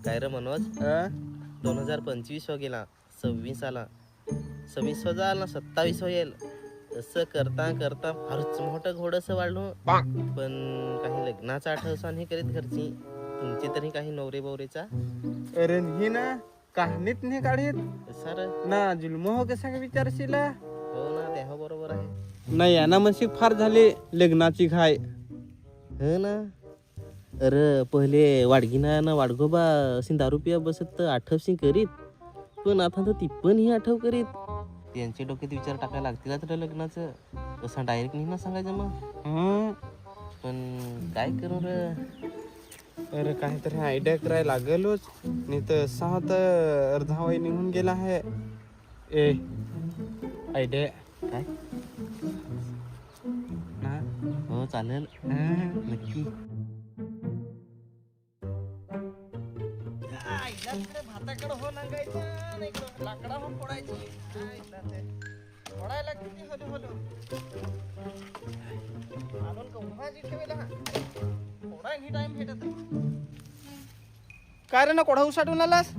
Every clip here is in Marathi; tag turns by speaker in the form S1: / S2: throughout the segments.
S1: काय रे मनोज, 2025 हो गेला, 26 आला, 26 झाला, 27 येईल. तसं करता करता फारच मोठं घोडस वाढलो. पण काही लग्नाचा आठवसा नाही करीत घरची. तुमची तरी काही नवरे बवरेचा
S2: अरे ही ना कहाणीत नाही काढीत
S1: सर.
S2: ना जुलम हो कसा का विचारशीला.
S1: हो ना, ते हो बरोबर आहे.
S2: नाही यांना म्हणशी फार झाली लग्नाची घाय.
S1: हो ना. अरे पहिले वाडगिना ना वाडगोबा अशी दारू पिया बसत आठवशी करीत, पण आता तर ती पण ही आठव करीत. त्यांचे डोक्यात विचार टाकायला लागतील तर लग्नाचं. तसं डायरेक्ट नाही ना सांगायचं मग. पण काय करू रे.
S2: अरे काहीतरी आयडिया करायला लागलोच, नाही तर असा तर अर्धा वय निघून गेला आहे. ए आयडिया
S1: काय?
S2: ना
S1: हो चालेल, नक्की.
S2: भाताकडे हो नांगायचं, लाकडा हो फोडायची. फोडायला किती हलो हलो आणून कव्हाची ठेवेला फोडाय ही टाइम भेटत. काय रे ना कोढा साठवून आलास?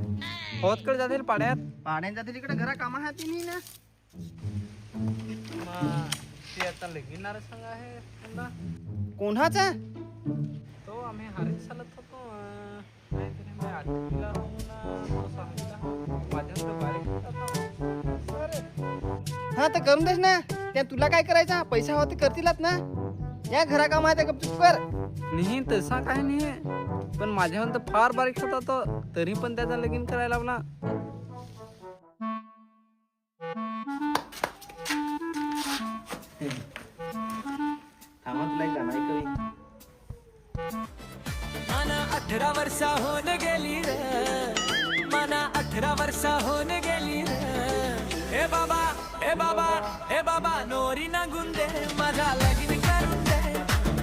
S2: होतकडे जातील पाड्यात. पाड्यात जातील इकडे घरा कामा आहे ती ना. ते आता लगीनार सांग आहे कोणाचा? तो आम्ही हरीच चालत होतो. हा तर करून देस ना. त्या तुला काय करायचा, पैसा हवा ते करतीलच ना. या घरा कामा आहे गपचूप कर. नाही तसा काय नाही, पण माझ्यावर तर फार बारीक होता तो, तरी पण त्याचा लगीन करायला लावला.
S1: थांबा, तुला एक गाणं ऐकवी.
S3: मना 18 वर्ष होऊन गेली रे, मना 18 वर्ष होऊन गेली रे. ए बाबा ए बाबा ए बाबा, नोरी ना गुंदे माझा लगीन करून दे,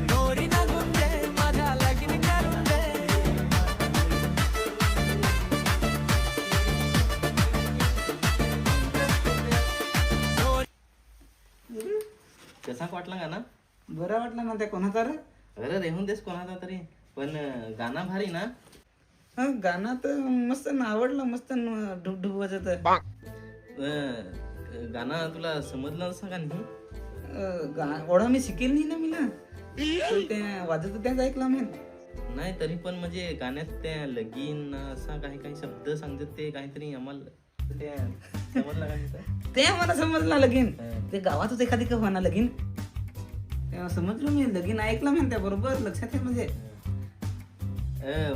S3: नोरी ना गुंदे माझा लगीन करून दे.
S1: कसा वाटला गाणं?
S2: बरं वाटलं ना त्या कोणाचा रे?
S1: अरे रेहून देस कोणाचा तरी, पण गाणं भारी ना.
S2: गाणं तर मस्त आवडलं, मस्त ढुबढुब वाजत.
S1: गाणं तुला समजलं असं का नाही?
S2: ओढा मी शिकेल नाही ना मीला, ते वाजत त्याच ऐकला मी.
S1: नाही तरी पण म्हणजे गाण्यात त्या लगीन असा काही काही शब्द सांगतात, ते काहीतरी आम्हाला ते समजलं का नाही?
S2: ते मला समजलं लगीन. ते गावातच एखादी का होणार लगीन, तेव्हा समजलं मी. लगीन ऐकलं मी त्या बरोबर लक्षात आहे. म्हणजे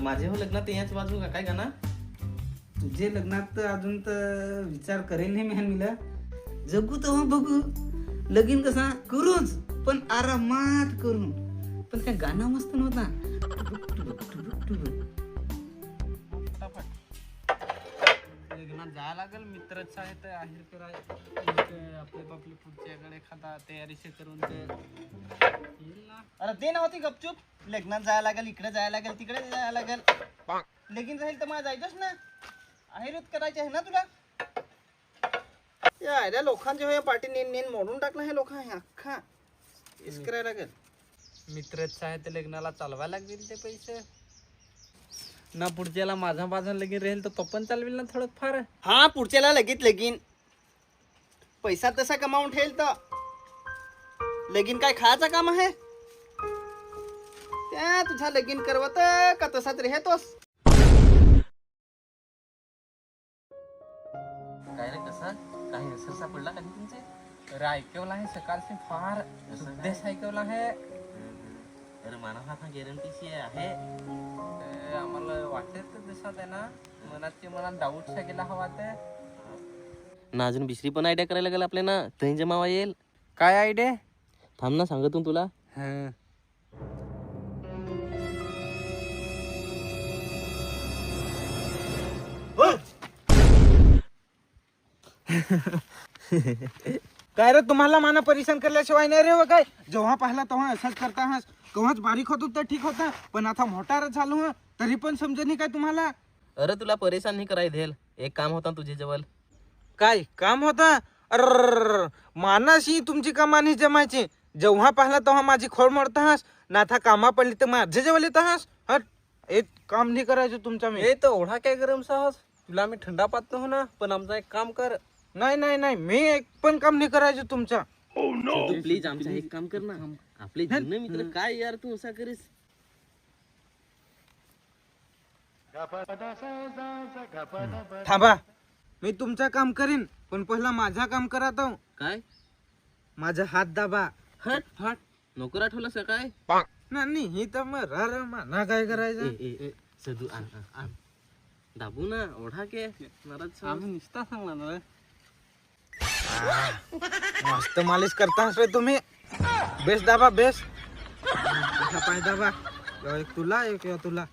S1: माझे हो लग्नात याच बाजू का काय गाणं?
S2: तुझे लग्नात तर अजून तर विचार करेल नाही मी मीला. जगू तेव्हा बघू, लगीन कसा करूच पण आरामात करू. पण त्या गाणं मस्त नव्हता. लग्नात जायला लागेल, मित्रच आहे तर आहेर कराय आपले पुढच्याकडे एखादा तयारीशी करून ते येईल ना. अरे ते नव्हती गपचूप. लग्नात जायला लागेल, इकडे जायला लागेल, तिकडे जायला लागेल. लगीन राहील तर मला जायचंच ना. आहेरच करायचे आहे ना तुला. या लोकांचे हो पार्टी नेन मोडून टाकला हे लोक अख्खा. हेच करायला लागेल. मित्रच आहे तर लग्नाला चालवायला लागतील ते पैसे ना. पुढच्याला माझा लगीन राहील तर तो पण चालवेल ना थोडं फार. हा पुढच्याला लगेच लगीन. पैसा तसा कमावून ठेल तर लगीन काय खायचं काम आहे? त्या तुझा लगीन करवत का तसाच राहतोस?
S1: काय रे, कसा काही असर सापडला का तुमचे?
S2: अरे ऐकवलं आहे सकाळची फार उद्देश ऐकवला आहे.
S1: अरे मानव हा गॅरंटीची आहे.
S2: आम्हाला वाटत दिसत आहे ना, मनात डाऊट गेला हवा ते
S1: ना. अजून दुसरी पण आयडिया करायला लागेल आपल्या ना, तही जमावा येईल.
S2: काय आयडिया?
S1: थांब ना, सांगतो तुला.
S2: काय रे, तुम्हाला माना परेशान करल्याशिवाय नाही रे. काय जेव्हा पाहिला तेव्हा असंच करता हास. केव्हाच बारीक होतो तर ठीक होता, पण आता मोठा झालो हा तरी पण समज नाही काय तुम्हाला.
S1: अरे तुला परेशान नाही करायला देईल. एक काम होता तुझे जवळ.
S2: काय काम होता? अर मानाशी तुमची कामानी जमायची. जेव्हा पाहिला तेव्हा माझी खोड मोडता हास. नाथा कामा पडली तर माझ्या जवळ येत हास. हट एक काम नाही करायचं तुमचा मी.
S1: ए तर ओढा काय गरम साहस, तुला आम्ही थंडा पाहतो हो ना, पण आमचा एक काम कर.
S2: नाही नाही नाही, मी एक पण काम नाही करायचं तुमचा.
S1: तू प्लीज आमचा एक काम कर ना, आपले जुने मित्र काय यार तू असा करीस.
S2: थांबा, मी तुमचा काम करीन, पण पहिला माझा काम करा तो.
S1: काय
S2: माझा हात दाबा.
S1: हट हट नको आठवलं सकाळ.
S2: नाही ही तर मग ना काय करायचं.
S1: सदू आण आण, आण. दाबू ना ओढा के नाराज
S2: आम्ही निस्ता सांगला ना. मस्त मालिश करता रे तुम्ही. बेस दाबा बेस. पाय दाबा. एक तुला एक तुला.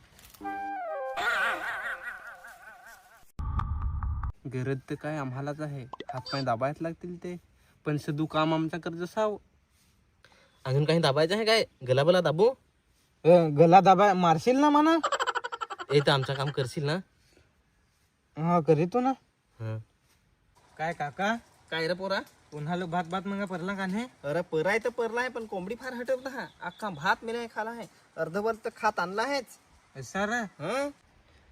S1: गरज तर काय आम्हालाच आहे, हातपाय दाबायच लागतील ते, पण सदू काम आमचा कर्ज साव. अजून काही दाबायचं आहे काय, गलाबला दाबू.
S2: गला दाबा मारशील ना म्हणा.
S1: ए तर आमचं काम करशील ना.
S2: हा करीतो ना.
S1: हं.
S2: काय काका,
S1: काय रे पोरा.
S2: पुन्हा लोक भात भात मंगा परला का नाही.
S1: अरे पराय तर परला आहे, पण कोंबडी फार हटवला हा. अख्खा भात मी नाही खाला आहे, अर्धभर तर खात आणला आहेच.
S2: सर
S1: हं?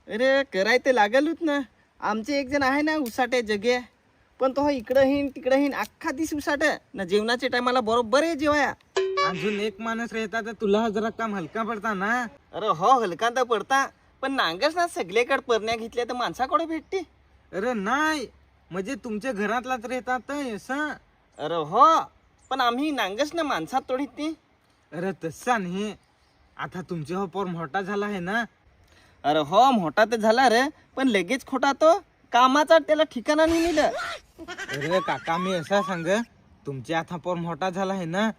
S1: अरे कराय ते लागलच ना. आमचे एक जण आहे ना उसाटे जगे, पण तो इकडं हिन तिकडं हिन अख्खा दिस उसाट ना. जेवणाच्या टायमाला बरोबर आहे जेवाया.
S2: अजून एक माणूस राहता तर तुला जरा काम हलका पडता ना.
S1: अरे हो हलका तर पडता, पण नांगस ना सगळीकडे परण्या घेतल्या तर माणसाकडे भेटते.
S2: अरे नाही, म्हणजे तुमच्या घरातलाच राहतात असं.
S1: अरे हो, पण आम्ही नांगस ना माणसात तोडीत ती.
S2: अरे तसा नाही, आता तुमचे हो पोर मोठा झाला आहे ना.
S1: अरे हो मोठा तर झाला रे, पण लगेच खोटा तो. कामाचा त्याला ठिकाणा नाही मिळलं.
S2: अरे काका मी असा सांग, तुमचे आता पोर मोठा झाला आहे ना,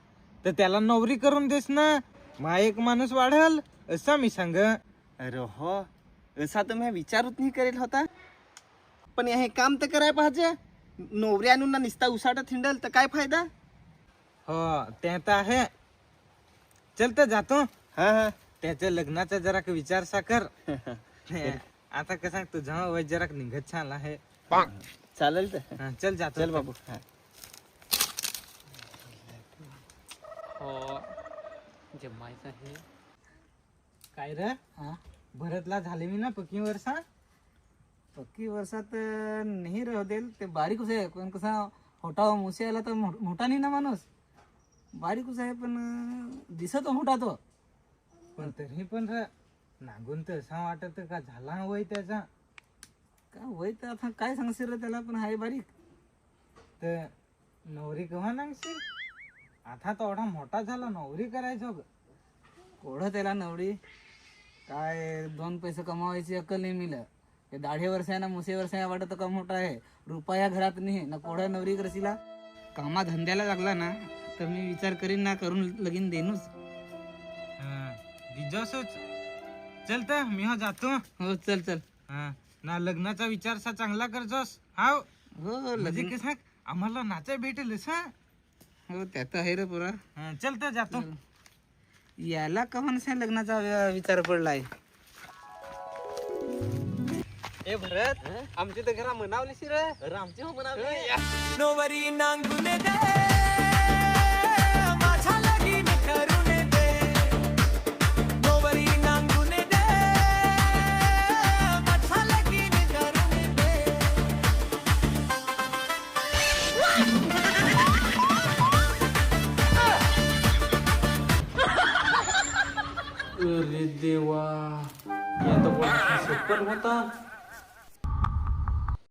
S2: तर त्याला नोकरी करून देस ना. मा एक माणूस वाढल असा मी सांग.
S1: अरे हो, असा तर मी विचारच नाही करेल होता, पण हे काम तर करायला पाहिजे. नोवरी आणून ना निस्ता उसाटा थिंडल तर काय फायदा.
S2: हो ते तर आहे. चल तर जातो.
S1: हा हा.
S2: त्याच्या लग्नाचा जरा विचार सा कर. आता कसं तुझा वय जरा निघत छान आहे.
S1: चालेल तर.
S2: हा, चल जातो.
S1: चल बाबू. हा.
S2: हो जमायचं आहे. काय रे, भरतला झाले मी ना पक्की वर्षा.
S4: पक्की वर्षात नाही राहू देल ते. बारीकच आहे, पण कसा होटा मुसे आला तर मोठा नाही ना माणूस. बारीकच आहे, पण दिसत मोठा तो.
S2: पण तरी पण रे नागून तर असा वाटत का झाला वय त्याचा.
S4: काय वय तर आता काय सांगशील रे त्याला, पण आहे बारीक.
S2: तर नवरी केव्हा नांगशील. आता तेवढा मोठा झाला नवरी करायचो.
S4: कोढं त्याला नवडी काय 2 पैसे कमावायची अक्कल नाही मिळलं. ते दाढे वर्ष आहे ना मुसे वर्ष आहे वाटत का मोठा आहे. रुपया घरात नाही ना, कोढा नवरी करशीला. कामा धंद्याला लागला ना तर मी विचार करीन ना, करून लगीन देणूच.
S2: दिजोसच. चल तर मी हो जातो.
S4: हो चल चल.
S2: ना लग्नाचा विचार सा चांगला करतोस. हाव
S4: हो
S2: म्हणजे
S4: लगीन.
S2: कसं आम्हाला नाचाय भेटेल सा.
S4: हो त्यात आहे रे पुरा.
S2: चल तर जातो.
S4: याला कमान सांग लग्नाचा विचार पडलाय.
S1: ए भरत, आमची तर घरा म्हणावलीस रे. अरे आमची हो म्हणावली.
S3: नोवरी नांगून दे माझा लगीन करून दे. नोवरी नांगून दे माझा लगीन करून दे.
S1: अरे देवा, या तर पण होता.